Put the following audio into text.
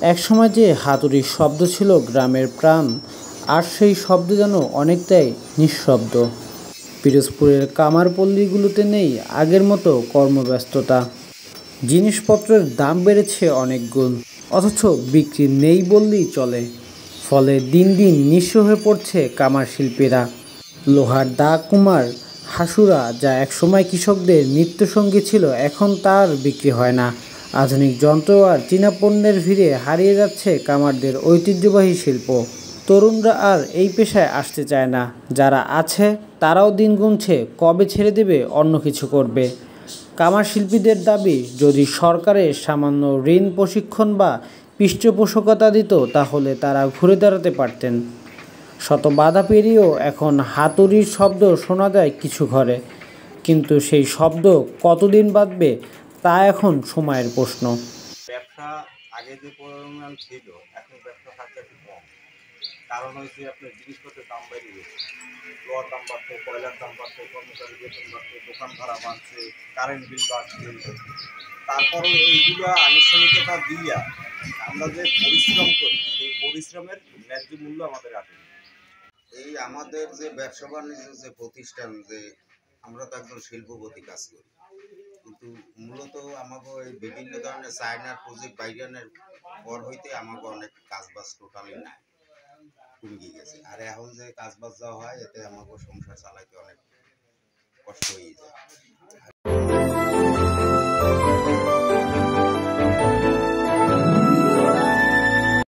একসময় যে হাতুড়ির শব্দ ছিল গ্রামের প্রাণ, আর সেই শব্দ যেন অনেকটাই নিঃশব্দ। পিরোজপুরের কামারপল্লীগুলোতে নেই আগের মতো কর্মব্যস্ততা। জিনিসপত্রের দাম বেড়েছে অনেক গুণ, অথচ বিক্রি নেই বললেই চলে। ফলে দিন দিন নিঃস্ব হয়ে পড়ছে কামার শিল্পীরা। লোহার দা কুমার, হাসুরা যা একসময় কৃষকদের নিত্যসঙ্গী ছিল, এখন তার বিক্রি হয় না। আধুনিক যন্ত্র আর চীনা পণ্যের ভিড়ে হারিয়ে যাচ্ছে কামারদের ঐতিহ্যবাহী শিল্প। তরুণরা আর এই পেশায় আসতে চায় না, যারা আছে তারাও দিন গুনছে কবে ছেড়ে দেবে, অন্য কিছু করবে। কামার শিল্পীদের দাবি, যদি সরকারের সামান্য ঋণ, প্রশিক্ষণ বা পৃষ্ঠপোষকতা দিত তাহলে তারা ঘুরে দাঁড়াতে পারতেন। শত বাধা পেরিয়েও এখন হাতুড়ির শব্দ শোনা যায় কিছু ঘরে, কিন্তু সেই শব্দ কতদিন বাঁধবে তা এখন সময়ের প্রশ্ন। ব্যবসা আগে যে পরিমাণ ছিল, এখন ব্যবসা থাকতে একটু কম। কারণ হচ্ছে আপনার জিনিসপত্রের দাম বেড়ে গেছে। লোহার দাম বাড়ছে, কয়লার দাম বাড়ছে, কর্মচারী বেতন বাড়ছে, দোকান ভাড়া বাড়ছে, কারেন্ট বিল বাড়ছে। তারপরেও এইগুলো আনুষ্ঠানিকতা দিয়া আমরা যে পরিশ্রম করি, সেই পরিশ্রমের ন্যায্য মূল্য আমাদের আসে। এই আমাদের যে ব্যবসা বাণিজ্য যে প্রতিষ্ঠান, যে আমরা তো একজন শিল্পপতি কাজ করি, কিন্তু মূলত আমাকে এই বিভিন্ন ধরনের চায়নার প্রজেক্ট বাইরানের পর হইতে আমাকে অনেক কাজবাজ টোটালি নাই, কমে গেছে। আর এখন যে কাজবাজ যাওয়া হয়, এতে আমাকে সংসার চালাইতে অনেক কষ্ট হয়ে যায়।